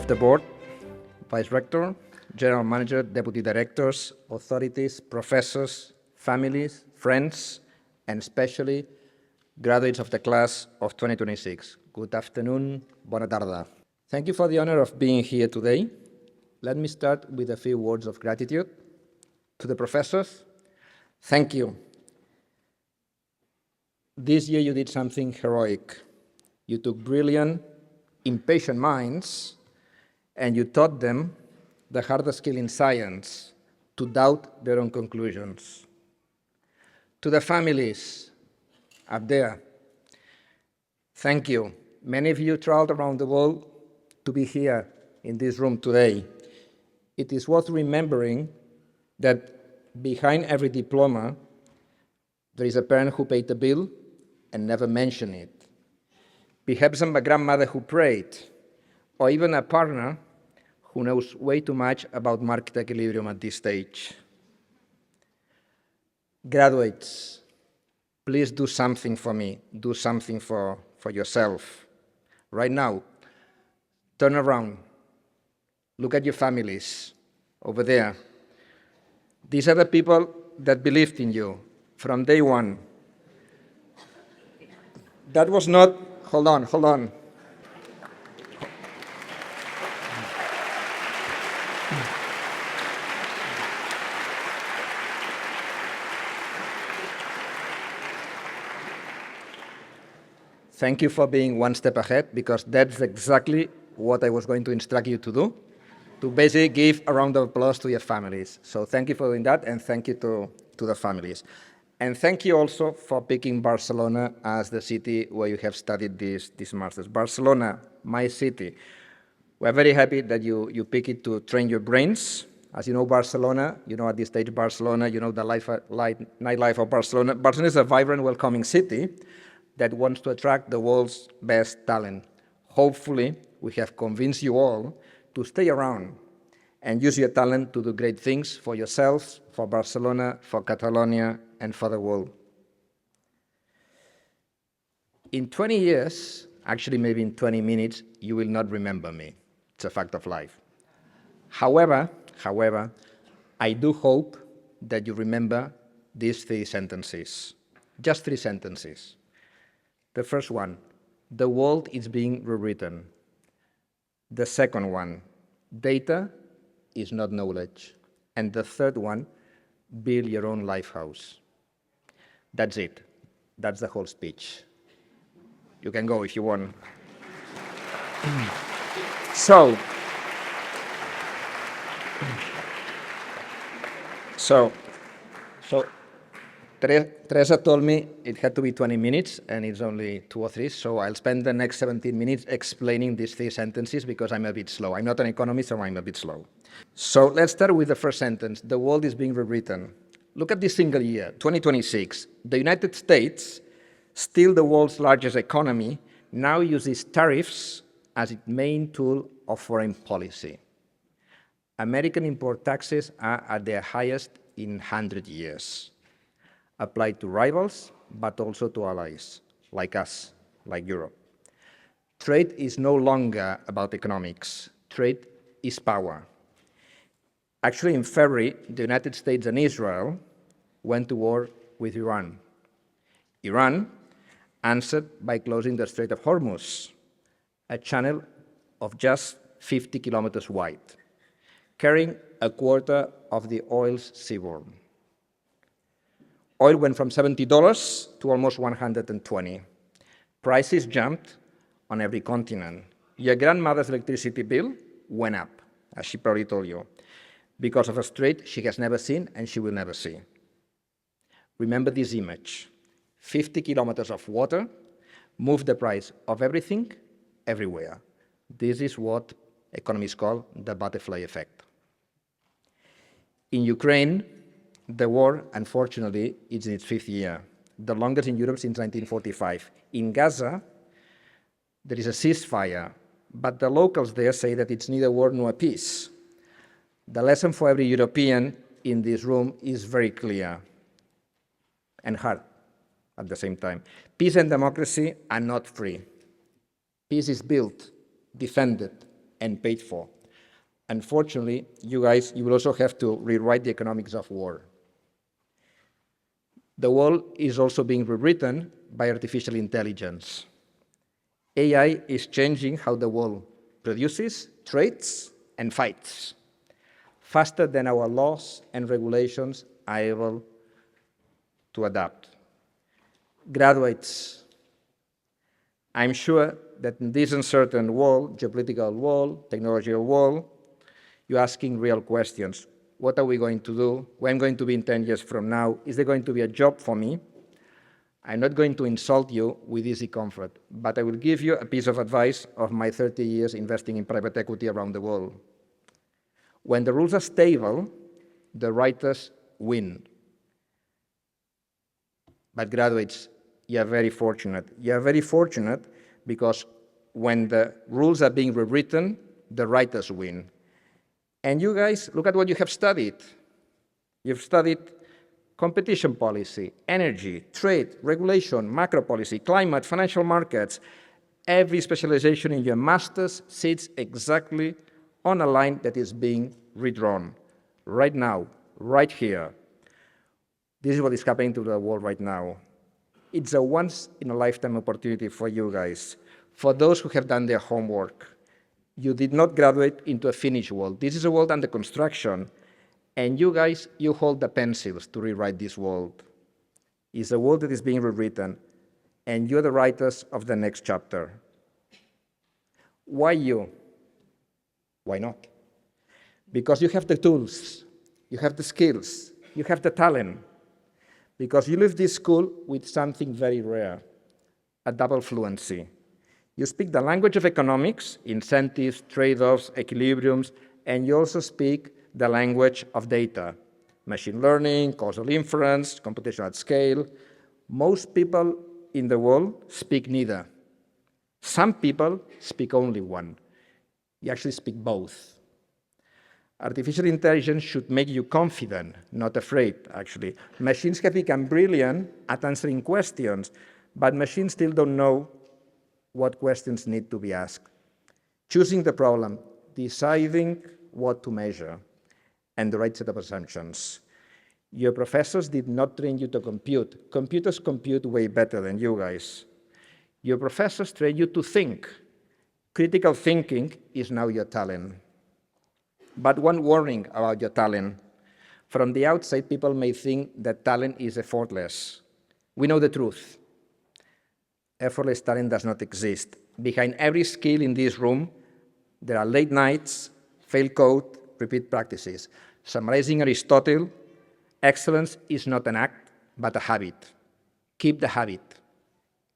of the board, vice rector, general manager, deputy directors, authorities, professors, families, friends, and especially graduates of the class of 2026. Good afternoon, bona tarda. Thank you for the honor of being here today. Let me start with a few words of gratitude. To the professors, thank you. This year you did something heroic. You took brilliant, impatient minds and you taught them the hardest skill in science, to doubt their own conclusions. To the families up there, thank you. Many of you traveled around the world to be here in this room today. It is worth remembering that behind every diploma, there is a parent who paid the bill and never mentioned it. Perhaps a grandmother who prayed, or even a partner who knows way too much about market equilibrium at this stage. Graduates, please do something for me. Do something for yourself. Right now, turn around. Look at your families over there. These are the people that believed in you from day one. That was not, hold on. Thank you for being one step ahead, because that's exactly what I was going to instruct you to do, to basically give a round of applause to your families. So thank you for doing that, and thank you to the families. And thank you also for picking Barcelona as the city where you have studied this master's. Barcelona, my city. We're very happy that you pick it to train your brains. As you know Barcelona, you know at this stage Barcelona, you know the nightlife of Barcelona. Barcelona is a vibrant, welcoming city that wants to attract the world's best talent. Hopefully, we have convinced you all to stay around and use your talent to do great things for yourselves, for Barcelona, for Catalonia, and for the world. In 20 years, actually maybe in 20 minutes, you will not remember me. It's a fact of life. However, I do hope that you remember these 3 sentences. Just 3 sentences. The first one, the world is being rewritten. The second one, data is not knowledge. And the third one, build your own lifehouse. That's it. That's the whole speech. You can go if you want. So Teresa told me it had to be 20 minutes, and it's only 2 or 3, so I'll spend the next 17 minutes explaining these 3 sentences because I'm a bit slow. I'm not an economist, so I'm a bit slow. So let's start with the first sentence. The world is being rewritten. Look at this single year, 2026. The United States, still the world's largest economy, now uses tariffs as its main tool of foreign policy. American import taxes are at their highest in 100 years. Applied to rivals, but also to allies, like us, like Europe. Trade is no longer about economics. Trade is power. Actually, in February, the United States and Israel went to war with Iran. Iran answered by closing the Strait of Hormuz, a channel of just 50 kilometers wide, carrying a quarter of the oil's seaborne. Oil went from $70 to almost $120. Prices jumped on every continent. Your grandmother's electricity bill went up, as she probably told you, because of a strait she has never seen and she will never see. Remember this image. 50 kilometers of water moved the price of everything, everywhere. This is what economists call the butterfly effect. In Ukraine, the war, unfortunately, is in its 5th year, the longest in Europe since 1945. In Gaza, there is a ceasefire, but the locals there say that it's neither war nor peace. The lesson for every European in this room is very clear and hard at the same time. Peace and democracy are not free. Peace is built, defended, and paid for. Unfortunately, you guys, you will also have to rewrite the economics of war. The world is also being rewritten by artificial intelligence. AI is changing how the world produces, trades, and fights, faster than our laws and regulations are able to adapt. Graduates, I'm sure that in this uncertain world, geopolitical world, technological world, you're asking real questions. What are we going to do? Where I'm going to be in 10 years from now? Is there going to be a job for me? I'm not going to insult you with easy comfort, but I will give you a piece of advice of my 30 years investing in private equity around the world. When the rules are stable, the writers win. But graduates, you are very fortunate. You are very fortunate because when the rules are being rewritten, the writers win. And you guys, look at what you have studied. You've studied competition policy, energy, trade, regulation, macro policy, climate, financial markets. Every specialization in your master's sits exactly on a line that is being redrawn right now, right here. This is what is happening to the world right now. It's a once-in-a-lifetime opportunity for you guys, for those who have done their homework. You did not graduate into a finished world. This is a world under construction, and you guys, you hold the pencils to rewrite this world. It's a world that is being rewritten, and you're the writers of the next chapter. Why you? Why not? Because you have the tools, you have the skills, you have the talent. Because you leave this school with something very rare, a double fluency. You speak the language of economics, incentives, trade-offs, equilibriums, and you also speak the language of data, machine learning, causal inference, computation at scale. Most people in the world speak neither. Some people speak only one. You actually speak both. Artificial intelligence should make you confident, not afraid, actually. Machines have become brilliant at answering questions, but machines still don't know what questions need to be asked. Choosing the problem, deciding what to measure, and the right set of assumptions. Your professors did not train you to compute. Computers compute way better than you guys. Your professors train you to think. Critical thinking is now your talent. But one warning about your talent. From the outside, people may think that talent is effortless. We know the truth. Effortless talent does not exist. Behind every skill in this room, there are late nights, failed code, repeat practices. Summarizing Aristotle, excellence is not an act, but a habit. Keep the habit.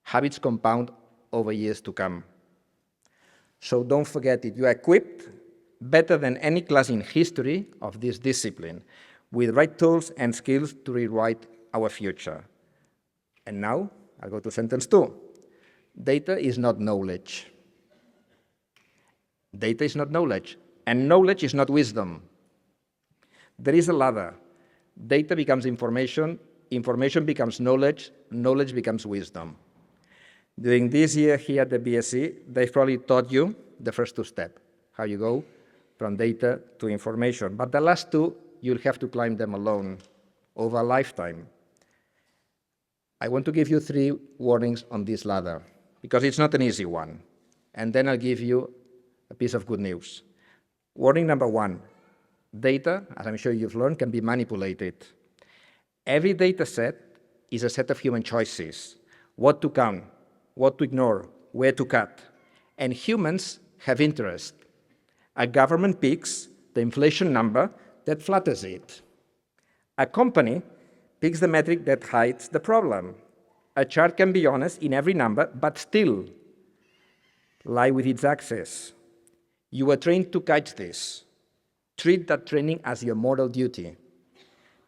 Habits compound over years to come. So don't forget it. You are equipped better than any class in history of this discipline, with right tools and skills to rewrite our future. And now, I'll go to sentence 2. Data is not knowledge. Data is not knowledge, and knowledge is not wisdom. There is a ladder. Data becomes information, information becomes knowledge, knowledge becomes wisdom. During this year here at the BSE, they've probably taught you the first 2 steps, how you go from data to information. But the last 2, you'll have to climb them alone over a lifetime. I want to give you 3 warnings on this ladder, because it's not an easy one. And then I'll give you a piece of good news. Warning number 1, data, as I'm sure you've learned, can be manipulated. Every data set is a set of human choices. What to count, what to ignore, where to cut. And humans have interest. A government picks the inflation number that flatters it. A company picks the metric that hides the problem. A chart can be honest in every number, but still lie with its axis. You were trained to catch this. Treat that training as your moral duty,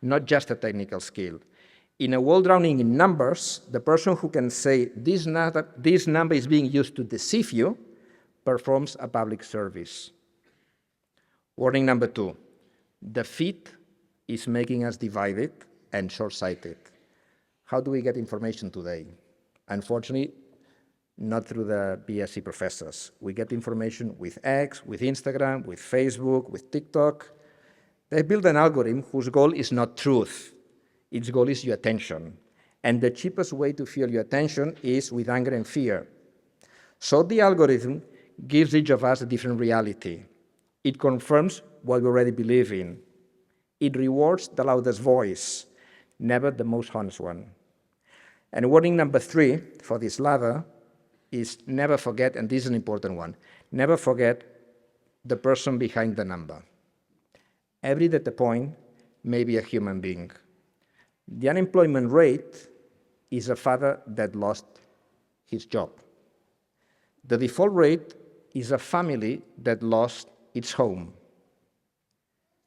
not just a technical skill. In a world drowning in numbers, the person who can say this number is being used to deceive you performs a public service. Warning number 2, defeat is making us divided and short-sighted. How do we get information today? Unfortunately, not through the BSE professors. We get information with X, with Instagram, with Facebook, with TikTok. They build an algorithm whose goal is not truth. Its goal is your attention. And the cheapest way to fuel your attention is with anger and fear. So the algorithm gives each of us a different reality. It confirms what we already believe in. It rewards the loudest voice, never the most honest one. And warning number 3 for this ladder is never forget, and this is an important one, never forget the person behind the number. Every data point may be a human being. The unemployment rate is a father that lost his job. The default rate is a family that lost its home.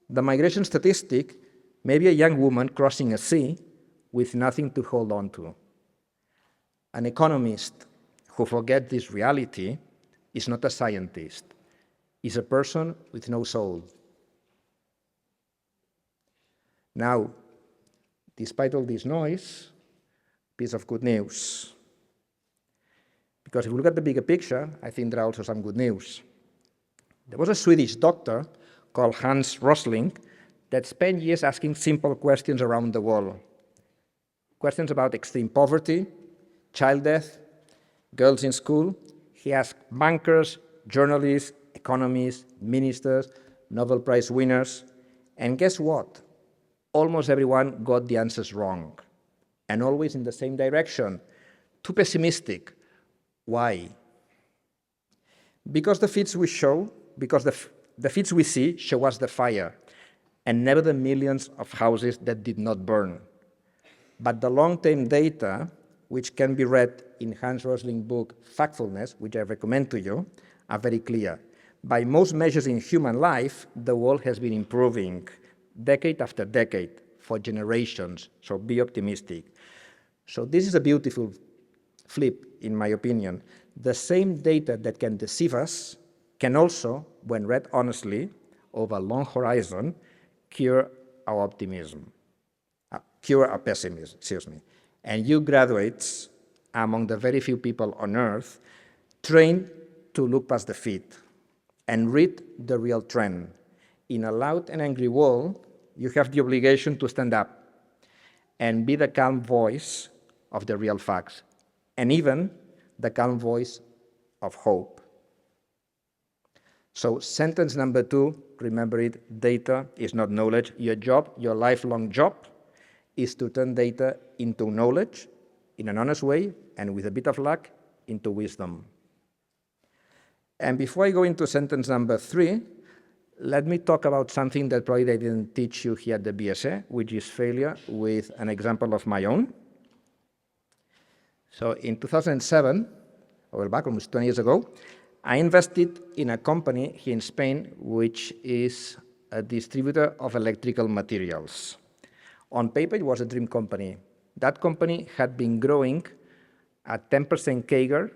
The migration statistic may be a young woman crossing a sea with nothing to hold on to. An economist who forgets this reality is not a scientist, is a person with no soul. Now, despite all this noise, piece of good news. Because if we look at the bigger picture, I think there are also some good news. There was a Swedish doctor called Hans Rosling that spent years asking simple questions around the world. Questions about extreme poverty, child death, girls in school. He asked bankers, journalists, economists, ministers, Nobel Prize winners, and guess what? Almost everyone got the answers wrong, and always in the same direction. Too pessimistic. Why? Because the feeds we show, because the feeds we see show us the fire, and never the millions of houses that did not burn. But the long-term data, which can be read in Hans Rosling's book, Factfulness, which I recommend to you, are very clear. By most measures in human life, the world has been improving decade after decade for generations, so be optimistic. So this is a beautiful flip, in my opinion. The same data that can deceive us can also, when read honestly, over a long horizon, cure our optimism, cure our pessimism, And you graduates, among the very few people on earth, trained to look past the feed and read the real trend. In a loud and angry world, you have the obligation to stand up and be the calm voice of the real facts, and even the calm voice of hope. So sentence number 2, remember it, data is not knowledge. Your job, your lifelong job, is to turn data into knowledge in an honest way, and with a bit of luck, into wisdom. And before I go into sentence number 3, let me talk about something that probably they didn't teach you here at the BSE, which is failure, with an example of my own. So in 2007, or back almost 20 years ago, I invested in a company here in Spain, which is a distributor of electrical materials. On paper, it was a dream company. That company had been growing at 10% CAGR,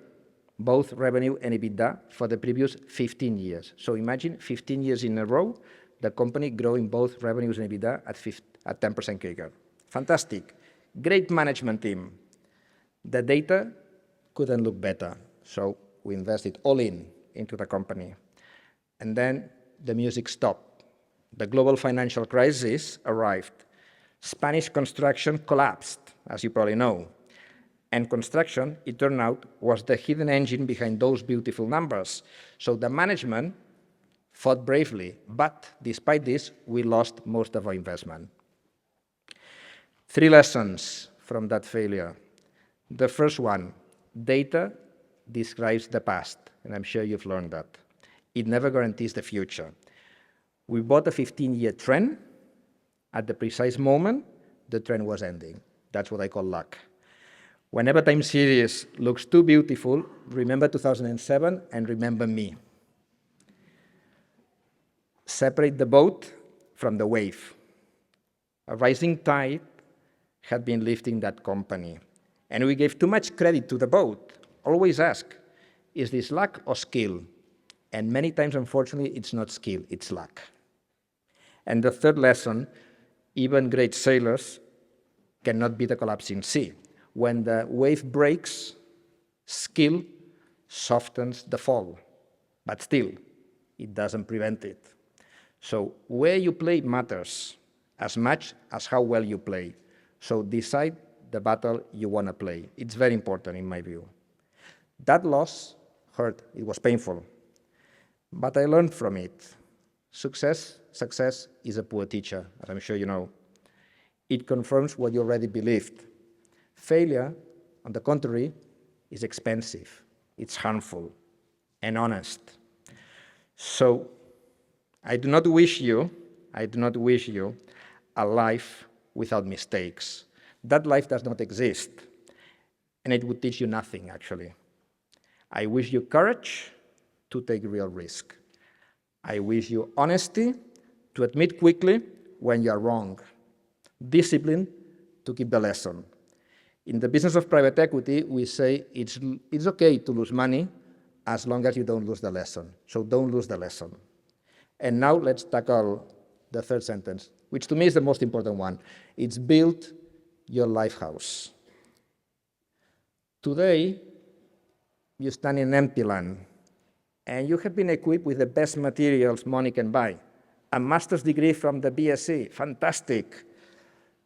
both revenue and EBITDA, for the previous 15 years. So imagine 15 years in a row, the company growing both revenues and EBITDA at 10% CAGR. Fantastic. Great management team. The data couldn't look better, so we invested all into the company. And then the music stopped. The global financial crisis arrived. Spanish construction collapsed, as you probably know. And construction, it turned out, was the hidden engine behind those beautiful numbers. So the management fought bravely, but despite this, we lost most of our investment. 3 lessons from that failure. The first one, data describes the past, and I'm sure you've learned that. It never guarantees the future. We bought a 15-year trend. At the precise moment, the trend was ending. That's what I call luck. Whenever time series looks too beautiful, remember 2007 and remember me. Separate the boat from the wave. A rising tide had been lifting that company, and we gave too much credit to the boat. Always ask, is this luck or skill? And many times, unfortunately, it's not skill, it's luck. And the third lesson, even great sailors cannot beat a collapsing sea. When the wave breaks, skill softens the fall, but still, it doesn't prevent it. So where you play matters as much as how well you play. So decide the battle you want to play. It's very important in my view. That loss hurt, it was painful, but I learned from it. Success is a poor teacher, as I'm sure you know. It confirms what you already believed. Failure, on the contrary, is expensive, it's harmful, and honest. So, I do not wish you a life without mistakes. That life does not exist, and it would teach you nothing, actually. I wish you courage to take real risk. I wish you honesty to admit quickly when you are wrong. Discipline to keep the lesson. In the business of private equity, we say it's okay to lose money as long as you don't lose the lesson. So don't lose the lesson. And now let's tackle the third sentence, which to me is the most important one. It's build your life house. Today, you stand in empty land, and you have been equipped with the best materials money can buy. A master's degree from the BSE, fantastic.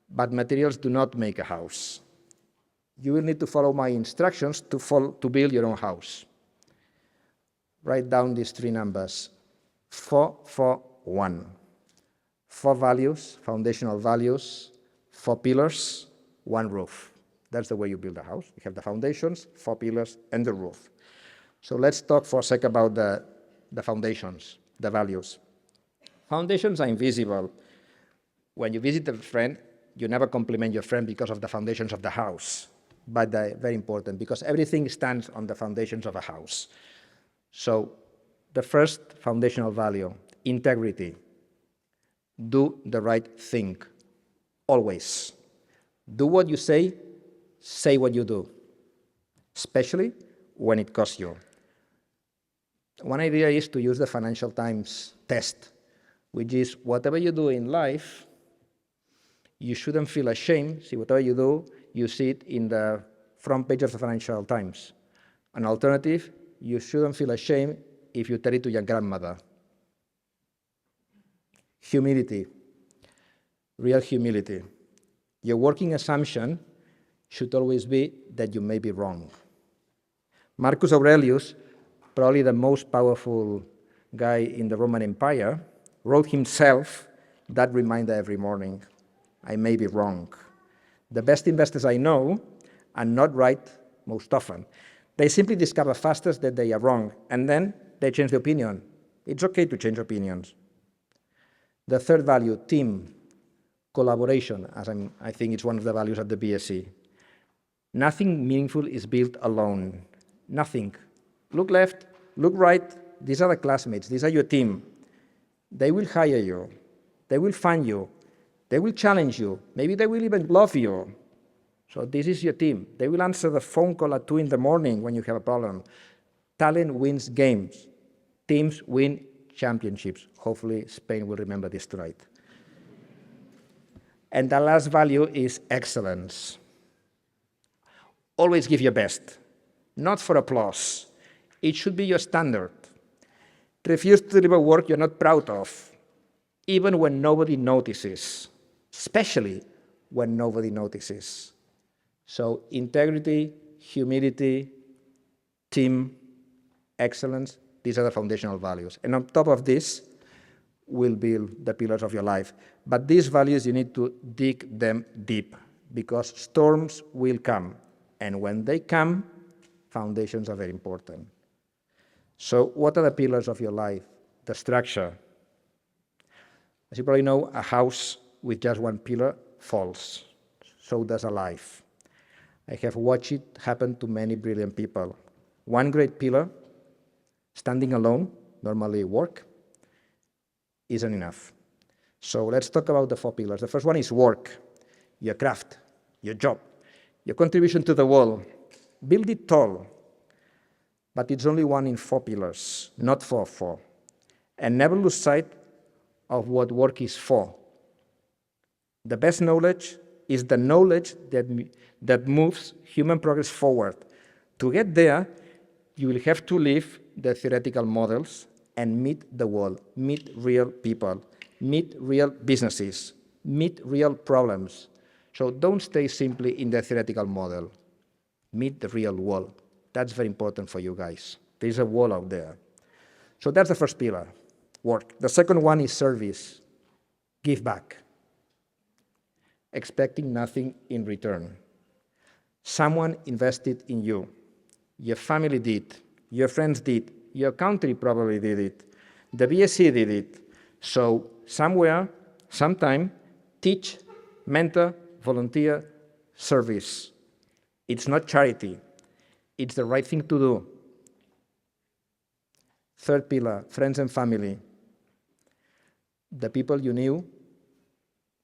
But materials do not make a house. You will need to follow my instructions to build your own house. Write down these three numbers, 441. 4 values, foundational values, 4 pillars, 1 roof. That's the way you build a house. You have the foundations, 4 pillars, and the roof. So let's talk for a sec about the foundations, the values. Foundations are invisible. When you visit a friend, you never compliment your friend because of the foundations of the house, but they're very important because everything stands on the foundations of a house. So the first foundational value, integrity. Do the right thing, always. Do what you say what you do, especially when it costs you. One idea is to use the Financial Times test, which is whatever you do in life, you shouldn't feel ashamed. See, whatever you do, you see it in the front page of the Financial Times. An alternative, you shouldn't feel ashamed if you tell it to your grandmother. Humility, real humility. Your working assumption should always be that you may be wrong. Marcus Aurelius, probably the most powerful guy in the Roman Empire, wrote himself that reminder every morning. I may be wrong. The best investors I know are not right most often. They simply discover fastest that they are wrong, and then they change the opinion. It's okay to change opinions. The third value, team, collaboration, as I think it's one of the values at the BSE. Nothing meaningful is built alone. Nothing. Look left, look right. These are the classmates. These are your team. They will hire you. They will fund you. They will challenge you. Maybe they will even love you. So this is your team. They will answer the phone call at 2 in the morning when you have a problem. Talent wins games. Teams win championships. Hopefully Spain will remember this tonight. And the last value is excellence. Always give your best, not for applause. It should be your standard. Refuse to deliver work you're not proud of, even when nobody notices, especially when nobody notices. So integrity, humility, team, excellence, these are the foundational values. And on top of this, will build the pillars of your life. But these values, you need to dig them deep because storms will come. And when they come, foundations are very important. So what are the pillars of your life? The structure. As you probably know, a house with just one pillar falls. So does a life. I have watched it happen to many brilliant people. One great pillar, standing alone, normally work, isn't enough. So let's talk about the 4 pillars. The first one is work, your craft, your job, your contribution to the world. Build it tall, but it's only one in 4 pillars, not 4. And never lose sight of what work is for. The best knowledge is the knowledge that moves human progress forward. To get there, You will have to leave the theoretical models and meet the world, meet real people, meet real businesses, meet real problems. So don't stay simply in the theoretical model. Meet the real world. That's very important for you guys. There's a wall out there. So that's the first pillar, work. The second one is service, give back, expecting nothing in return. Someone invested in you. Your family did, your friends did, your country probably did it, the BSE did it. So somewhere, sometime, teach, mentor, volunteer, service. It's not charity. It's the right thing to do. Third pillar, friends and family. The people you knew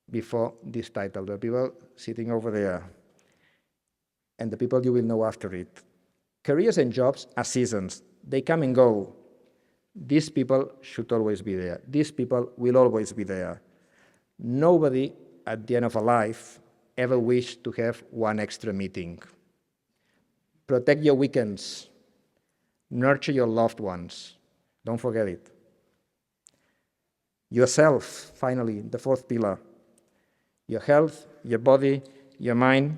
before this title, the people sitting over there, and the people you will know after it. Careers and jobs are seasons. They come and go. These people should always be there. These people will always be there. Nobody at the end of a life ever wished to have one extra meeting. Protect your weekends. Nurture your loved ones. Don't forget it. Yourself, finally, the fourth pillar. Your health, your body, your mind.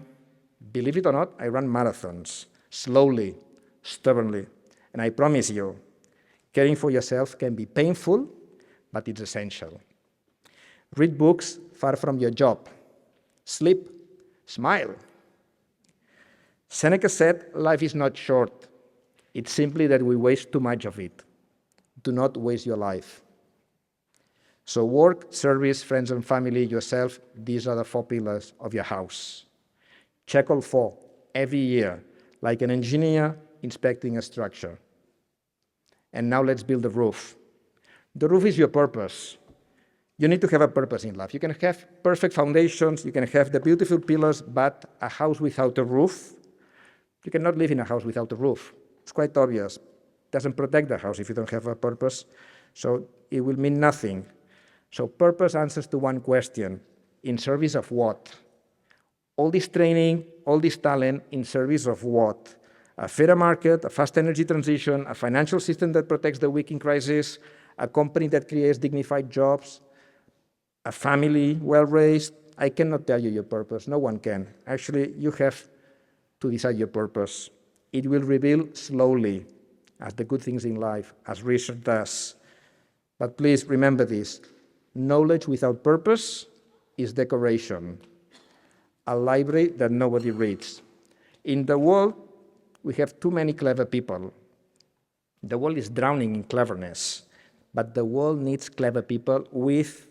Believe it or not, I run marathons, slowly, stubbornly. And I promise you, caring for yourself can be painful, but it's essential. Read books far from your job. Sleep, smile. Seneca said, life is not short. It's simply that we waste too much of it. Do not waste your life. So work, service, friends and family, yourself, these are the four pillars of your house. Check all four every year, like an engineer inspecting a structure. And now let's build the roof. The roof is your purpose. You need to have a purpose in life. You can have perfect foundations, you can have the beautiful pillars, but a house without a roof, you cannot live in a house without a roof. It's quite obvious. It doesn't protect the house if you don't have a purpose, so it will mean nothing. So purpose answers to one question: in service of what? All this training, all this talent, in service of what? A fairer market, a fast energy transition, a financial system that protects the weak in crisis, a company that creates dignified jobs, a family well-raised. I cannot tell you your purpose. No one can. Actually, you have to decide your purpose. It will reveal slowly, as the good things in life, as research does. But please remember this. Knowledge without purpose is decoration, a library that nobody reads. In the world, we have too many clever people. The world is drowning in cleverness, but the world needs clever people with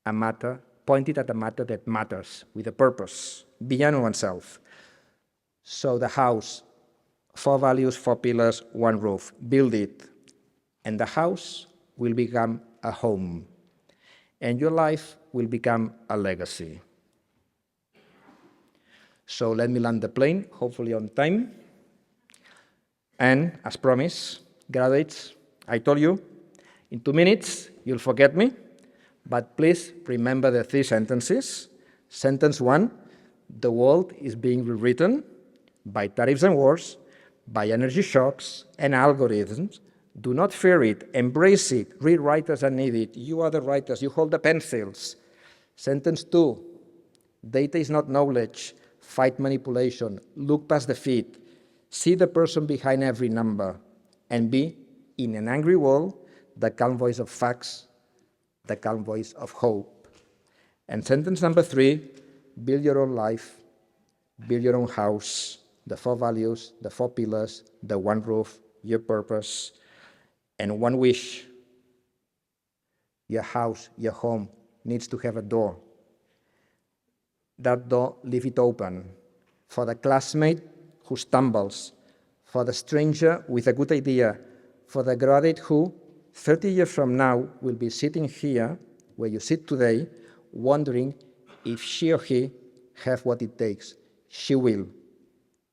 a matter, pointed at a matter that matters, with a purpose, beyond oneself. So the house, 4 values, 4 pillars, 1 roof. Build it, and the house will become a home, and your life will become a legacy. So let me land the plane, hopefully on time. And as promised, graduates, I told you, in 2 minutes, you'll forget me, but please remember the 3 sentences. Sentence 1, the world is being rewritten by tariffs and wars, by energy shocks and algorithms. Do not fear it, embrace it, read writers are needed. You are the writers, you hold the pencils. Sentence 2, data is not knowledge, fight manipulation, look past the feed, see the person behind every number, and be, in an angry world, the calm voice of facts, the calm voice of hope. And sentence number 3, build your own life, build your own house, the 4 values, the 4 pillars, the 1 roof, your purpose, and 1 wish. Your house, your home needs to have a door. That door, leave it open for the classmate who stumbles, for the stranger with a good idea, for the graduate who, 30 years from now, will be sitting here, where you sit today, wondering if she or he have what it takes. She will.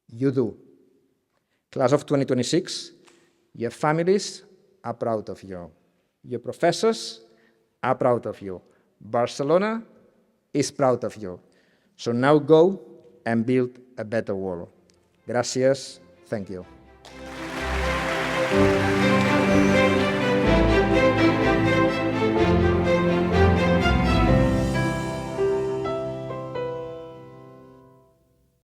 You do. Class of 2026, your families are proud of you. Your professors are proud of you. Barcelona is proud of you. So now go and build a better world. Gracias. Thank you.